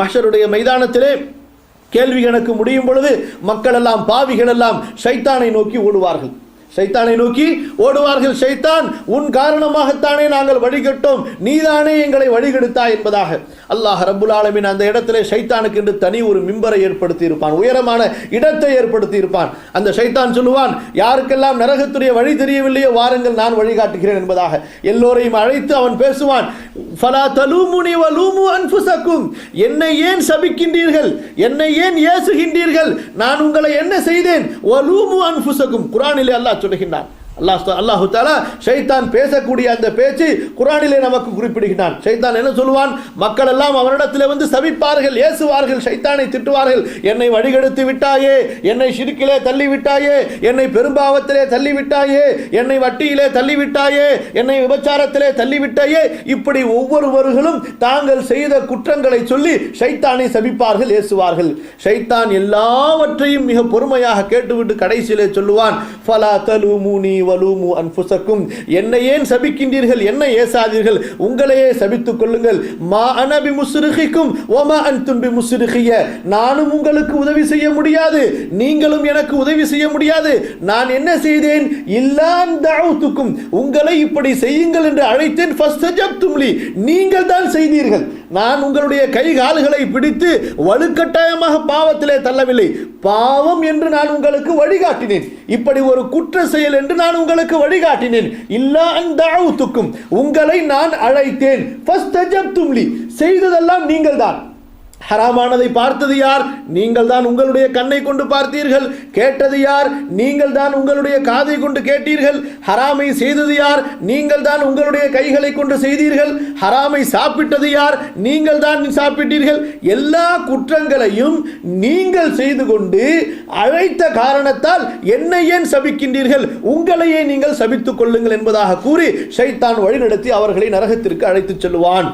மஹ்ஷருடைய மைதானத்திலே கேள்வி கணக்கு முடியும் பொழுது மக்கள் எல்லாம், பாவிகள் எல்லாம் ஷைத்தானை நோக்கி ஓடுவார்கள். ஷைத்தானை நோக்கி ஓடுவார்கள். ஷைத்தான், உன் காரணமாகத்தானே நாங்கள் வழிகட்டோம், நீதானே எங்களை வழிகெடுத்தாய் என்பதாக. அல்லாஹ் ரப்புல் ஆலமீன் அந்த இடத்திலே ஷைத்தானுக்கு என்று தனி ஒரு மிம்பரை ஏற்படுத்தி இருப்பான், உயரமான இடத்தை ஏற்படுத்தி இருப்பான். அந்த ஷைத்தான் சொல்லுவான், யாருக்கெல்லாம் நரகத்துடைய வழி தெரியவில்லையோ வாருங்கள், நான் வழிகாட்டுகிறேன் என்பதாக. எல்லோரையும் அழைத்து அவன் பேசுவான். ஃபலா தலூமுனி வலூமு அன்ஃபுஸக்கும், என்னை ஏன் சபிக்கின்றீர்கள், என்னை ஏன் ஏசுகின்றீர்கள், நான் உங்களை என்ன செய்தேன்? வலூமு அன்ஃபுஸக்கும், குர்ஆனிலே அல்லாஹ் சொல்லுகின்றான். அல்லாஹ் தஆலா ஷைத்தான் பேசக்கூடிய அந்த பேச்சு குர்ஆனிலே நமக்கு குறிப்பிடுகிறான். ஷைத்தான் என்ன சொல்லுவான்? மக்கள் எல்லாம் அவனிடத்திலே வந்து சபிப்பார்கள், ஏசுவார்கள், ஷைத்தானை திட்டுவார்கள். என்னை வழிகெடுத்து விட்டாயே, என்னை ஷிர்கிலே தள்ளி விட்டாயே, என்னை பெரும்பாவத்திலே தள்ளி விட்டாயே, என்னை வட்டியிலே தள்ளி விட்டாயே, என்னை விபச்சாரத்திலே தள்ளி விட்டாயே. இப்படி ஒவ்வொருவர்களும் தாங்கள் செய்த குற்றங்களை சொல்லி ஷைத்தானை சபிப்பார்கள், ஏசுவார்கள். ஷைத்தான் எல்லாவற்றையும் மிக பொறுமையாக கேட்டுவிட்டு கடைசியிலே சொல்லுவான், ஃபலா தலூமுனி வலூமு அன்ஃபுஸக்கும், என்னை ஏன் சபிக்கின்றீர்கள், என்னை ஏசாதீர்கள், உங்களையே சபித்துக் கொள்ளுங்கள். மா அன பிமுஸ்ரிகிக்கும் வமா அன்தும் பிமுஸ்ரிகிய, நானும் உங்களுக்கு உதவி செய்ய முடியாது, நீங்களும் எனக்கு உதவி செய்ய முடியாது. நான் என்ன செய்தேன்? இல்லான் தஅவுதுக்கும், உங்களை இப்படி செய்யுங்கள் என்று அழைத்தேன். ஃபஸ்தஜப்தும் லி, நீங்கள் தான் செய்தீர்கள். நான் உங்களுடைய கை கால்களை பிடித்து வலுக்கட்டாயமாக பாவத்திலே தள்ளவில்லை, பாவம் என்று நான் உங்களுக்கு வழிகாட்டினேன். இப்படி ஒரு குற்ற செயல் என்று நான் உங்களுக்கு வழிகாட்டினேன். இல்லா அன் தஅவுதுக்கும், உங்களை நான் அழைத்தேன். ஃபஸ்தஜப்தும் லி, செய்ததெல்லாம் நீங்கள் தான். ஹராமானதை பார்த்தது யார்? நீங்கள் தான் உங்களுடைய கண்ணை கொண்டு பார்த்தீர்கள். கேட்டது யார்? நீங்கள் தான் உங்களுடைய காதை கொண்டு கேட்டீர்கள். ஹராமை செய்தது யார்? நீங்கள் தான் உங்களுடைய கைகளை கொண்டு செய்தீர்கள். ஹராமை சாப்பிட்டது யார்? நீங்கள் தான் சாப்பிட்டீர்கள். எல்லா குற்றங்களையும் நீங்கள் செய்து கொண்டு அழைத்த காரணத்தால் என்னை ஏன் சபிக்கின்றீர்கள், உங்களையே நீங்கள் சபித்துக் கொள்ளுங்கள் என்பதாக கூறி ஷைத்தான் வழிநடத்தி அவர்களை நரகத்திற்கு அழைத்துச் செல்வான்.